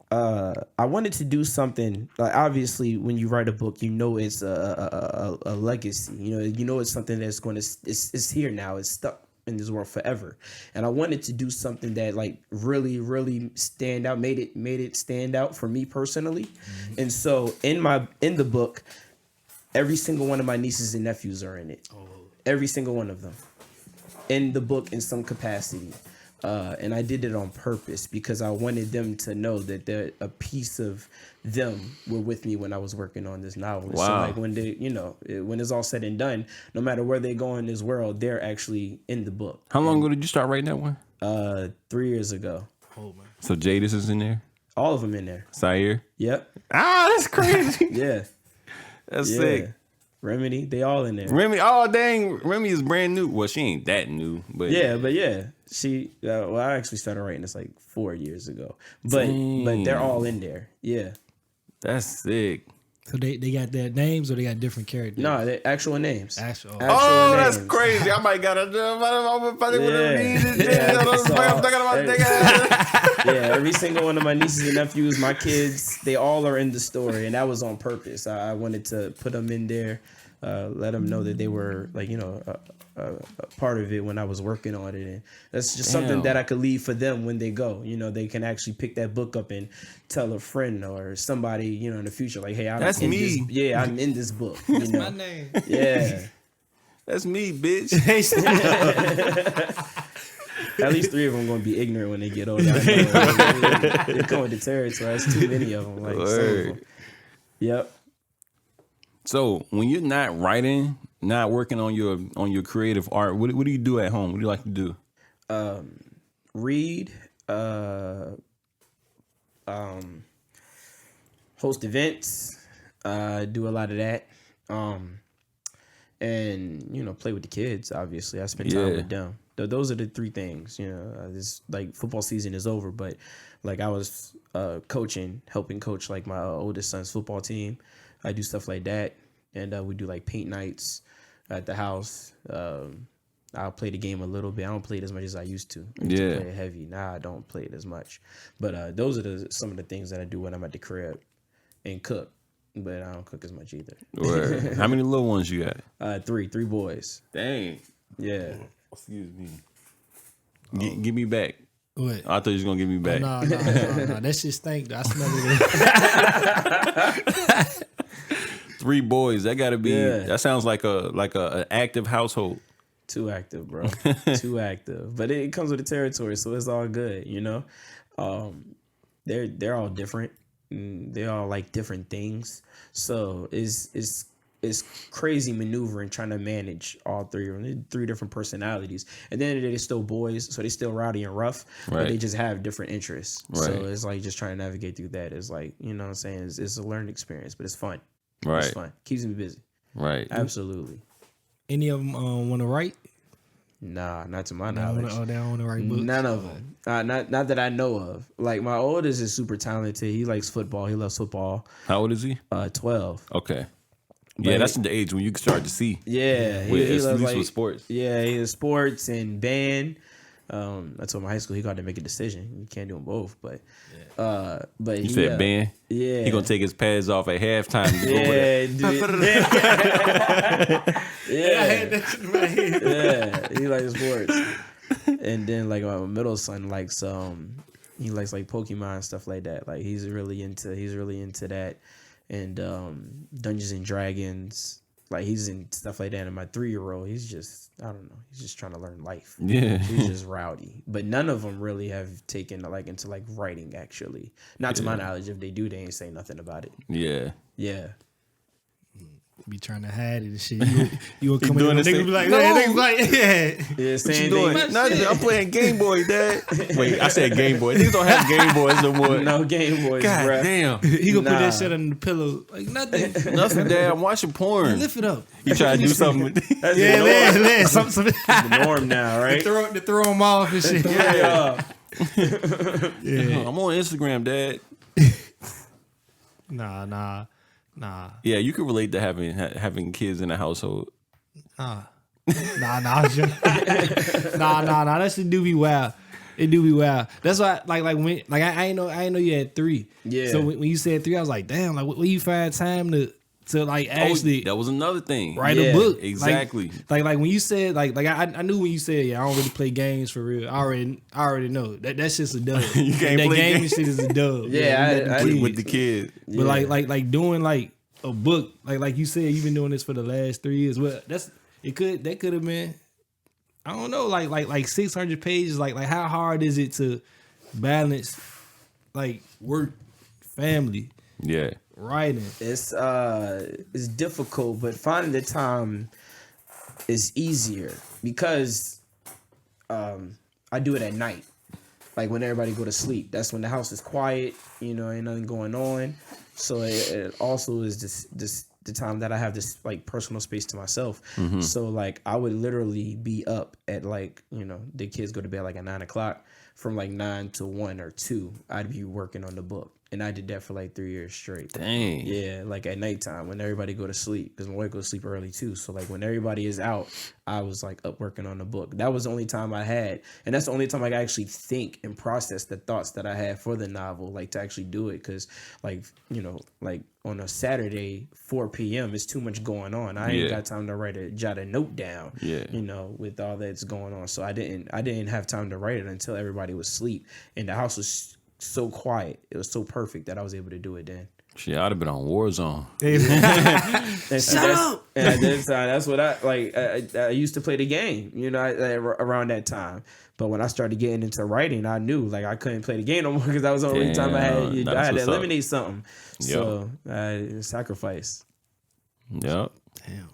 C: I wanted to do something like, obviously when you write a book, you know it's a legacy. You know it's something that's going to it's here now. It's stuck in this world forever. And I wanted to do something that like really stand out, made it stand out for me personally. Mm-hmm. And so in the book, every single one of my nieces and nephews are in it. Oh. Every single one of them in the book in some capacity. And I did it on purpose because I wanted them to know that a piece of them were with me when I was working on this novel. Wow. So like when they, when it's all said and done, no matter where they go in this world, they're actually in the book.
A: How long ago did you start writing that one?
C: 3 years ago.
B: Oh man.
A: So Jadis is in there?
C: All of them in there.
A: Sayer?
C: Yep.
A: Ah, that's crazy.
C: Yeah.
A: That's sick.
C: Remedy, they all in there.
A: Remy, oh dang, Remy is brand new. Well, she ain't that new, but
C: she. I actually started writing this like 4 years ago, but they're all in there. Yeah,
A: that's sick.
B: So they got their names or they got different characters?
C: No, they actual names.
B: Actual
A: names.
B: That's
A: crazy. I might got a
C: every single one of my nieces and nephews, my kids, they all are in the story, and that was on purpose. I wanted to put them in there, let them know that they were like, a part of it when I was working on it, and that's just something that I could leave for them when they go. They can actually pick that book up and tell a friend or somebody, in the future, like, hey, I'm in this book.
B: That's my name.
C: Yeah,
A: that's me, bitch.
C: At least 3 of them going to be ignorant when they get older. They come with the territory. It's too many of them. Like, some of them. Yep.
A: So when you're not writing, not working on your creative art, what do you do at home? What do you like to do?
C: Read, host events, do a lot of that, and play with the kids. Obviously, I spend time with them. Those are the 3 things. This like football season is over, but like I was helping coach like my oldest son's football team. I do stuff like that, and we do like paint nights at the house. I'll play the game a little bit. I don't play it as much as I used to. I used to play it heavy. Now I don't play it as much. But those are some of the things that I do when I'm at the crib, and cook. But I don't cook as much either.
A: Word. How many little ones you got?
C: 3 boys.
A: Dang.
C: Yeah.
A: Excuse me. Give me back.
B: What?
A: I thought you was gonna give me back.
B: No. That shit stink. I smell it.
A: 3 boys. That gotta be. That sounds like a active household.
C: Too active, bro. Too active. But it comes with the territory, so it's all good. They're all different. They all like different things. So it's crazy maneuvering trying to manage all 3 of them. 3 different personalities. And then they're still boys, so they're still rowdy and rough, but they just have different interests. Right. So it's like just trying to navigate through that. It's like, what I'm saying? It's a learning experience, but it's fun.
A: Right.
C: It's fun. Keeps me busy.
A: Right.
C: Absolutely.
B: Any of them want to write?
C: Nah, not to my knowledge.
B: They don't want to write books?
C: None of them. Not that I know of. Like, my oldest is super talented. He likes football. He loves football.
A: How old is he?
C: 12.
A: Okay. But that's the age when you can start to see.
C: Yeah.
A: At least with sports.
C: Yeah, he has sports and band. I told him in high school he got to make a decision. You can't do them both, but
A: you said band.
C: Yeah,
A: he gonna take his pads off at halftime.
C: Yeah, I had that shit in my head. Yeah, he likes sports. And then like my middle son likes he likes like Pokemon and stuff like that. Like he's really into that, and Dungeons and Dragons. like he's in stuff like that. And my 3-year-old, he's just, I don't know, he's just trying to learn life.
A: Yeah.
C: He's just rowdy. But none of them really have taken like into like writing actually. Not to my knowledge. If they do, they ain't say nothing about it.
A: Yeah.
C: Yeah.
B: Be trying to hide it and shit. You will come in
A: doing
B: and
A: this
B: nigga
A: thing?
B: be like,
A: No.
B: nigga be like, yeah.
C: Yeah,
A: What
C: saying
A: you doing?
C: they,
A: Nothing. I'm playing Game Boy, Dad. Wait, I said Game Boy. These don't have Game Boys no more.
C: no Game Boys,
A: God
C: bruh.
A: damn.
B: He gonna put
C: Nah.
B: that shit under the pillow. Like, nothing.
A: Nothing, Dad. I'm watching porn.
B: Lift it up.
A: You try to do something.
C: That's
B: Yeah,
C: the norm.
B: man. Something.
C: The norm now, right?
B: to throw him off and shit.
C: Yeah.
A: I'm on Instagram, Dad.
B: Nah.
A: Yeah, you can relate to having kids in the household.
B: Nah. Nah. That shit do be wild. It do be wild. That's why, like when, like I ain't know you had 3.
C: Yeah.
B: So when you said 3, I was like, damn. Like, where you find time to like actually
A: that was another thing.
B: write a book?
A: Exactly.
B: Like when you said like I knew when you said I don't really play games for real. I already know that's just a dub.
A: You can't
B: that
A: play
B: game
A: games.
B: shit is a dub.
C: Yeah,
A: with the kid.
B: But like doing like a book, like you said, you've been doing this for the last 3 years. Well, that could have been, I don't know, like 600 pages. Like how hard is it to balance like work, family,
A: Yeah.
B: writing?
C: It's difficult, but finding the time is easier because I do it at night. Like when everybody go to sleep. That's when the house is quiet, ain't nothing going on. So it also is this the time that I have this like personal space to myself.
A: Mm-hmm.
C: So like I would literally be up at like, the kids go to bed like at 9:00. From like 9 to 1 or 2, I'd be working on the book. And I did that for like 3 years straight.
A: Dang.
C: Yeah, like at nighttime when everybody go to sleep, because my wife goes to sleep early too. So like when everybody is out, I was like up working on the book. That was the only time I had, and that's the only time I could actually think and process the thoughts that I had for the novel, like to actually do it. Because like like on a Saturday 4 p.m. it's too much going on. I ain't got time to jot a note down.
A: Yeah.
C: With all that's going on. So I didn't have time to write it until everybody was asleep, and the house was so quiet. It was so perfect that I was able to do it then.
A: Shit, I'd have been on Warzone.
C: And Shut up! And at that time, that's what I like. I used to play the game, around that time. But when I started getting into writing, I knew like I couldn't play the game no more because that was the only time I had to eliminate something. So sacrifice.
A: Yep.
B: Damn,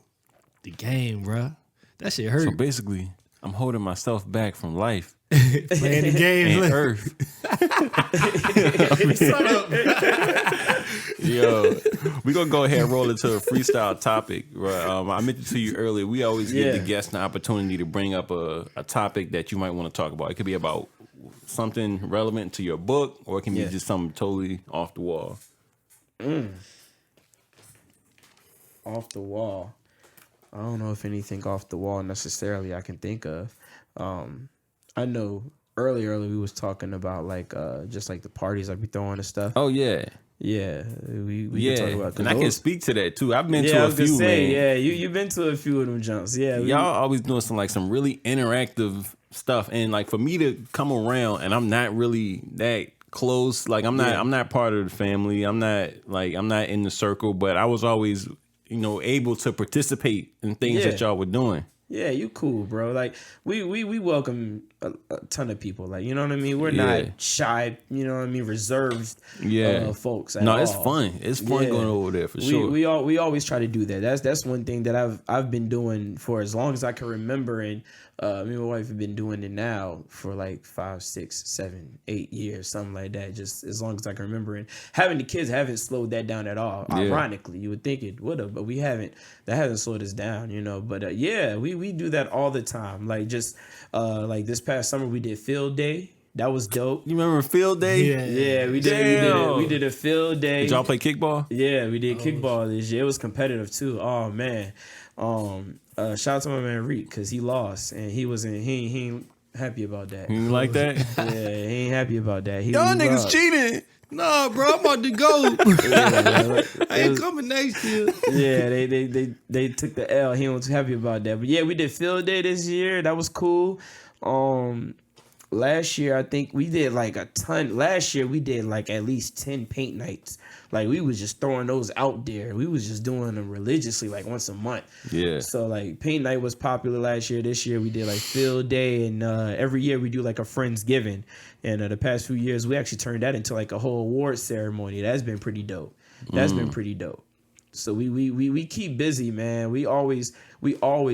B: the game, bro. That shit hurt.
A: So basically, I'm holding myself back from life.
B: Playing the game,
A: And Earth. Yo, we're gonna go ahead and roll into a freestyle topic. Right? I mentioned to you earlier, we always give the guests an opportunity to bring up a topic that you might want to talk about. It could be about something relevant to your book, or it can be just something totally off the wall.
C: Off the wall. I don't know if anything off the wall necessarily I can think of. I know earlier we was talking about like just like the parties I be throwing and stuff.
A: Oh yeah.
C: Yeah, we can talk about
A: and I can speak to that too. I've been to
C: I
A: a
C: was gonna
A: few,
C: say,
A: man.
C: yeah, you've been to a few of them jumps. Yeah,
A: Y'all always doing some really interactive stuff, and like for me to come around, and I'm not really that close. Like I'm not part of the family. I'm not in the circle, but I was always able to participate in things that y'all were doing.
C: Yeah, you cool, bro. Like we welcome a ton of people. Like, you know what I mean? We're not shy, reserved folks at all.
A: It's fun. It's fun going over there for sure.
C: We always try to do that. That's one thing that I've been doing for as long as I can remember, and me and my wife have been doing it now for like 5, 6, 7, 8 years, something like that. Just as long as I can remember. And having the kids haven't slowed that down at all. Yeah. Ironically, you would think it would have, but we haven't. That hasn't slowed us down, But we do that all the time. Like just like this past summer we did field day. That was dope.
A: You remember field day?
C: Yeah, we did. We did a field day.
A: Did y'all play kickball?
C: Yeah, we did kickball this year. It was competitive too. Oh man. Shout out to my man Reek because he lost and he ain't happy about that.
A: You like that?
C: Yeah, he ain't happy about that.
A: Y'all niggas cheating.
B: Nah, bro, I'm about to go. I ain't coming next year.
C: Yeah, they took the L. He wasn't happy about that. But yeah, we did field day this year. That was cool. Last year, I think we did like a ton. Last year, we did like at least 10 paint nights. Like we was just throwing those out there. We was just doing them religiously, like once a month.
A: Yeah.
C: So like paint night was popular last year. This year we did like field day, and every year we do like a Friendsgiving. And the past few years, we actually turned that into like a whole award ceremony. That's been pretty dope. So we keep busy, man. We always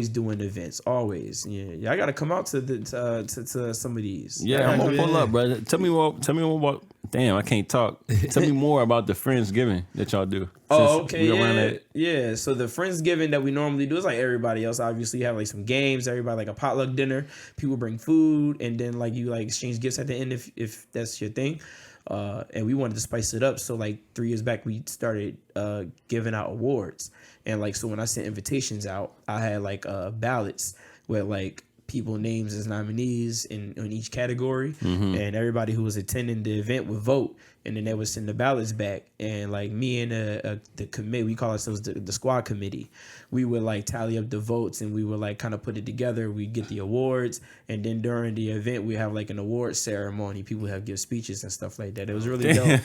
C: doing events, always. Yeah, I gotta come out to some of these.
A: Yeah, I'm gonna pull up, brother. Tell me more about. Damn, I can't talk. Tell me more about the Friendsgiving that y'all do.
C: Oh, okay, yeah. So the Friendsgiving that we normally do is like everybody else. Obviously, you have like some games. Everybody like a potluck dinner. People bring food, and then like you like exchange gifts at the end if that's your thing. And we wanted to spice it up. So like 3 years back, we started giving out awards. And like, so when I sent invitations out, I had like ballots with like people names as nominees in each category. And everybody who was attending the event would vote. And then they would send the ballots back. And like me and the committee, we call ourselves the squad committee. We would like tally up the votes and we would like kind of put it together. We get the awards. And then during the event, we have like an award ceremony. People have give speeches and stuff like that. It was really dope.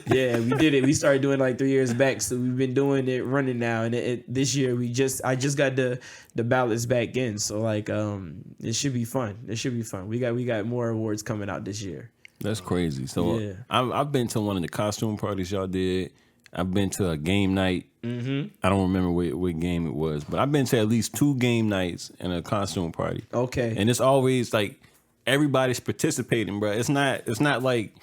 C: Yeah, we did it. We started doing like 3 years back. So we've been doing it running now. And this year I just got the ballots back in. So like it should be fun. We got more awards coming out this year.
A: That's crazy. So
C: Yeah.
A: I've been to one of the costume parties y'all did. I've been to a game night. I don't remember what game it was, but I've been to at least 2 game nights and a costume party.
C: Okay.
A: And it's always like everybody's participating, bro. It's not like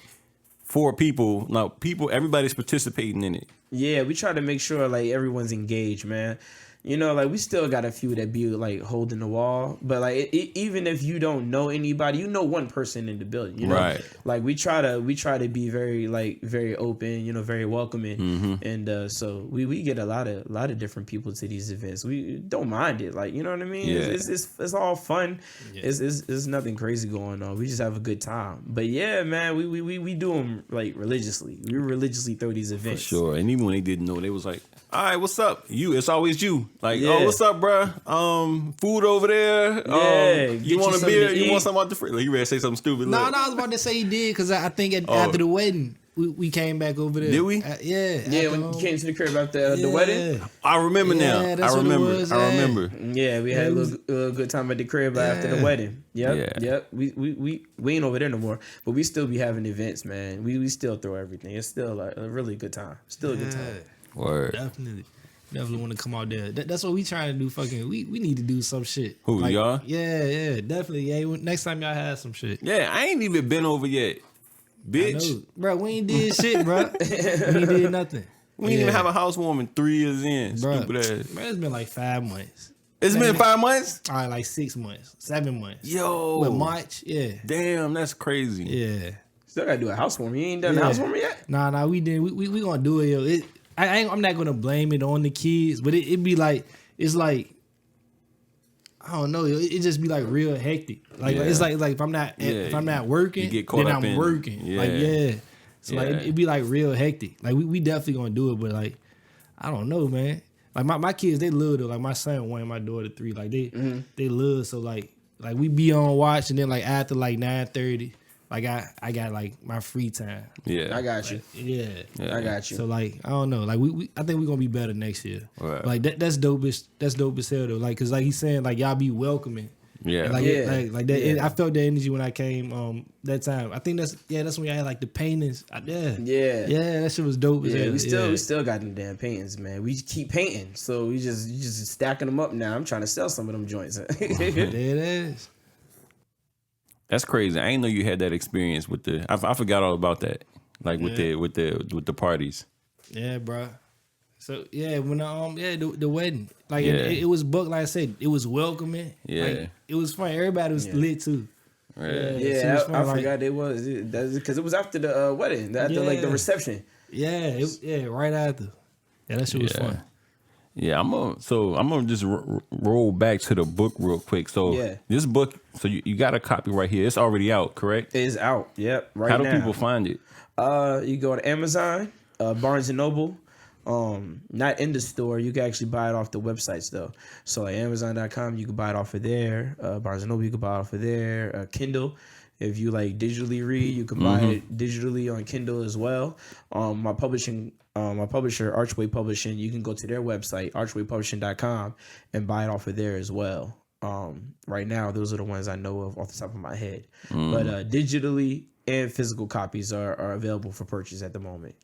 A: 4 people. No, everybody's participating in it.
C: Yeah, we try to make sure like everyone's engaged, man. You know, like we still got a few that be like holding the wall, but like even if you don't know anybody, you know one person in the building. You know,
A: Right.
C: Like we try to be very open, you know, very welcoming, and so we get a lot of different people to these events. We don't mind it, like you know what I mean.
A: Yeah.
C: It's all fun.
B: Yeah.
C: It's nothing crazy going on. We just have a good time. But yeah, man, we do them like religiously. We religiously throw these
A: For
C: events.
A: sure. And even when they didn't know, they was like, all right, what's up? It's always you. Like,
C: Yeah.
A: oh, what's up, bruh? Food over there.
C: Yeah,
A: You
C: get
A: want
C: you
A: a
C: something
A: beer?
C: to
A: You
C: eat.
A: want something out the fridge? Like, you ready to say something stupid?
B: No,
A: Look.
B: I was about to say he did because I think after the wedding we came back over there.
A: Did we?
B: Yeah.
C: Yeah, when you came to the crib after the wedding.
A: I remember now.
B: Yeah, that's
A: I
B: what it
A: remember.
B: was,
A: I
B: yeah.
A: remember.
C: Yeah, we had
B: it
C: a
B: was-
C: little good time at the crib after the wedding. Yep.
A: Yeah.
C: We ain't over there no more, but we still be having events, man. We still throw everything. It's still like a really good time. Still a good time.
A: Word.
B: Definitely want to come out there. That's what we trying to do. Fucking, we need to do some shit.
A: Who, y'all?
B: Yeah, definitely. Yeah, next time y'all have some shit.
A: Yeah, I ain't even been over yet.
B: I
A: Bitch.
B: know. Bro, we ain't did shit, bro. We ain't did nothing.
A: We ain't even have a housewarming 3 years in.
B: Bro,
A: Stupid ass.
B: bro, it's been like 5 months.
A: It's been 5 months?
B: All right, like 6 months, 7 months.
A: Yo.
B: What, March? Yeah.
A: Damn, that's crazy.
B: Yeah.
C: Still gotta do a housewarming. You ain't done a housewarming yet?
B: Nah, we did. We gonna do it, yo. I'm not gonna blame it on the kids, but it be like, it's like, I don't know. It just be like real hectic. Like
A: Yeah.
B: it's like if I'm not working,
A: you get caught
B: then
A: up
B: I'm
A: in-
B: working.
A: yeah.
B: Like yeah. So like
A: Yeah.
B: it be like real hectic. Like we definitely gonna do it, but like I don't know, man. Like my kids, they little though. Like my son 1, my daughter 3. Like they little, so like we be on watch, and then like after like 9:30, like I got like my free time.
A: Yeah.
C: I got you.
B: Yeah.
C: I got you.
B: So like I don't know, like we I think we're gonna be better next year.
A: Right.
B: Like that's dope as hell though. Like cause like he's saying like y'all be welcoming.
A: Yeah.
B: And, like
C: Yeah.
B: like that.
C: Yeah.
B: I felt that energy when I came that time. I think that's when y'all had like the paintings. Yeah.
C: Yeah.
B: That shit was dope as
C: Yeah,
B: hell.
C: we still got them damn paintings, man. We keep painting, so we just stacking them up now. I'm trying to sell some of them joints.
B: There it is.
A: That's crazy. I didn't know you had that experience with the. I forgot all about that. Like with the parties.
B: Yeah, bro. So yeah, when the wedding, like
A: Yeah.
B: it was booked. Like I said, it was welcoming.
A: Yeah.
B: Like, it was fun. Everybody was lit too.
A: Right.
B: it
C: Yeah,
B: was fun,
C: I
B: like-
C: forgot it was because it was after the wedding, after like the
B: Yeah.
C: reception.
B: Yeah, right after. Yeah, that shit was
A: Yeah.
B: fun.
A: Yeah, I'm gonna just roll back to the book real quick. So
C: Yeah.
A: this book, so you got a copy right here. It's already out, correct?
C: It is out. Yep, right
A: How do
C: now.
A: people find it?
C: You go to Amazon, Barnes and Noble. Not in the store. You can actually buy it off the websites though. So like Amazon.com, you can buy it off of there. Barnes and Noble, you can buy it off of there. Kindle, If you like digitally read, you can buy it digitally on Kindle as well. My publisher, Archway Publishing, you can go to their website, archwaypublishing.com, and buy it off of there as well. Right now, those are the ones I know of off the top of my head. But digitally and physical copies are available for purchase at the moment.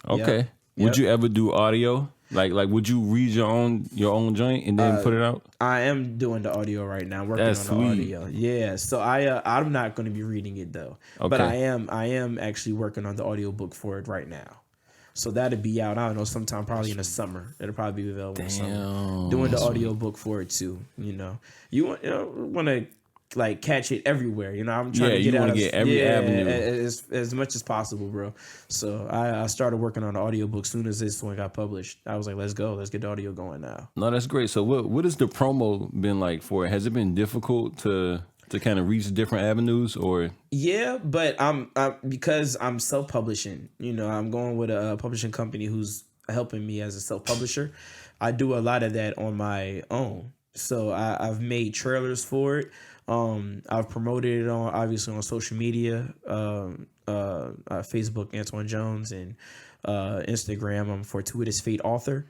A: Okay.
C: Yep.
A: Would you ever do audio? Like would you read your own joint and then put it out?
C: I am doing the audio right now. I'm working
A: That's
C: on the
A: sweet.
C: audio. Yeah. So I'm not going to be reading it though.
A: Okay.
C: But I am actually working on the audio book for it right now. So that'll be out, I don't know, sometime probably in the summer. It'll probably be available in the summer. Doing the audio book for it too, you know. You want to like catch it everywhere, you know. I'm trying to get out
A: get every avenue
C: as much as possible, bro. So I started working on the audio book soon as this one got published. I was like, let's go, let's get the audio going now.
A: No, that's great. So what has the promo been like for it? Has it been difficult to kind of reach different avenues, or?
C: Yeah, but I'm because I'm self-publishing, you know, I'm going with a publishing company who's helping me as a self-publisher. I do a lot of that on my own. So I've made trailers for it. I've promoted it obviously on social media, Facebook, Antoine Jones, and Instagram. I'm Fortuitous Fate author.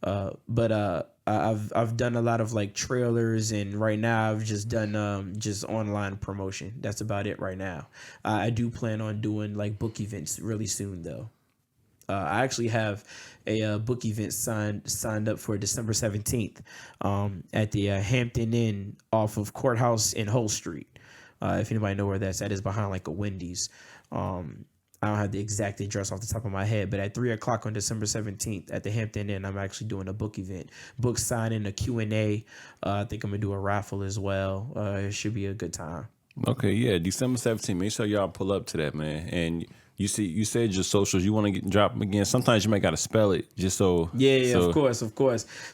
C: But I've done a lot of like trailers, and right now I've just done just online promotion. That's about it right now. I do plan on doing like book events really soon though. I actually have a book event signed up for December 17th at the Hampton Inn off of Courthouse in Hull Street. If anybody know where that is behind like a Wendy's. I don't have the exact address off the top of my head, but at 3:00 on December 17th at the Hampton Inn, I'm actually doing a book event, book signing, a Q&A. I think I'm gonna do a raffle as well. It should be a good time.
A: Okay, yeah, December 17th. Make sure y'all pull up to that, man. And you said your socials. You want to drop them again? Sometimes you might gotta spell it just so.
C: Yeah, of course.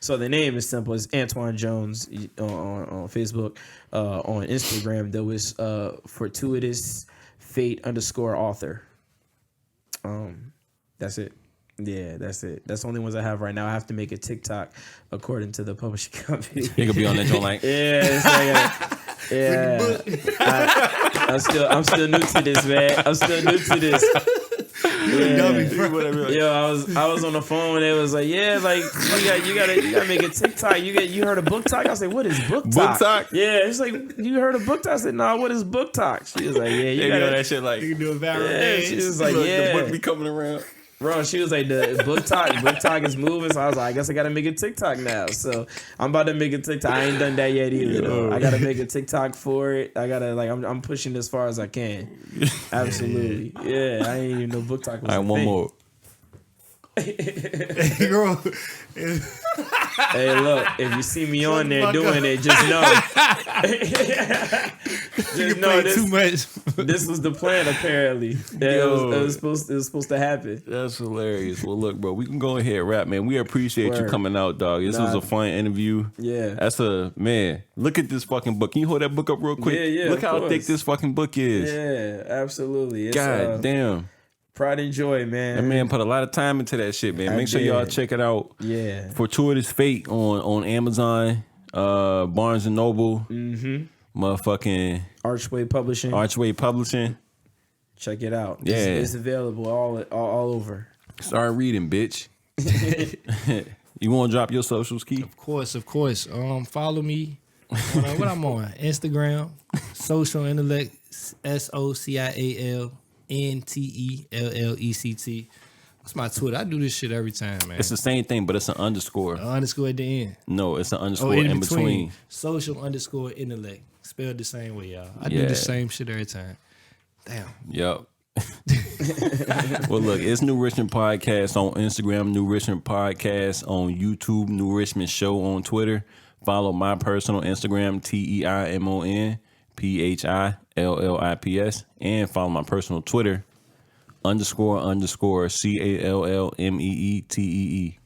C: So the name is simple. It's Antoine Jones on Facebook. On Instagram, though, it's Fortuitous Fate _author. That's it. Yeah, that's it. That's the only ones I have right now. I have to make a TikTok according to the publishing company.
A: You could be on that joint like.
C: Yeah, it's like I'm still new to this, man. I'm still new to this. Yeah. Yo, I was on the phone and it was like, yeah, like you gotta make a TikTok. You heard of book talk? I was like, what is book talk?
A: Book talk?
C: Yeah, it's like, you heard of book talk? I said, no, what is book talk? She was like, yeah, you
A: know
C: got
A: that shit like.
B: You can do a viral
C: Yeah,
B: dance.
C: she was like,
A: Look,
C: yeah.
A: the book be coming around.
C: Bro, she was like, the book talk is moving. So I was like, I guess I gotta make a TikTok now. So I'm about to make a TikTok. I ain't done that yet either. Though. I gotta make a TikTok for it. I gotta I'm pushing as far as I can. Absolutely. Yeah, I ain't even know book talk was
A: All right, one more.
B: Girl.
C: Hey, look, if you see me on there doing it, just know. Just know
B: too much.
C: This was the plan, apparently. It was supposed to happen.
A: That's hilarious. Well, look, bro, we can go ahead and rap, man. We appreciate you
C: Word.
A: coming out, dog. This was a fun interview.
C: Yeah.
A: That's man. Look at this fucking book. Can you hold that book up real quick?
C: Yeah,
A: Look
C: of
A: how
C: course.
A: thick this fucking book is.
C: Yeah, absolutely. It's,
A: God damn.
C: Pride and joy, man.
A: That man put a lot of time into that shit, man. Make sure y'all check it out.
C: Yeah.
A: Fortuitous Fate on Amazon, Barnes and Noble, motherfucking
C: Archway Publishing. Check it out.
A: Yeah.
C: It's available all over.
A: Start reading, bitch. You want to drop your socials, Key?
B: Of course. Follow me on what I'm on Instagram, Social Intellect, SOCIALNTELLECT. That's my Twitter. I do this shit every time, man.
A: It's the same thing, but it's an underscore.
B: Underscore at the end.
A: No, it's an underscore in between.
B: Social _ intellect. Spelled the same way, y'all. I do the same shit every time. Damn.
A: Yep. Well, look, it's New Richmond Podcast on Instagram, New Richmond Podcast on YouTube, New Richmond Show on Twitter. Follow my personal Instagram, TEIMON PHILLIPS, and follow my personal Twitter, __CALLMEETEE.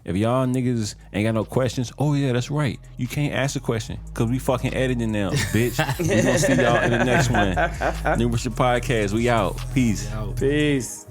A: If y'all niggas ain't got no questions, oh yeah, that's right. You can't ask a question because we fucking editing now, bitch. We gonna see y'all in the next one. New Richmond Podcast, we out. Peace.
C: Peace.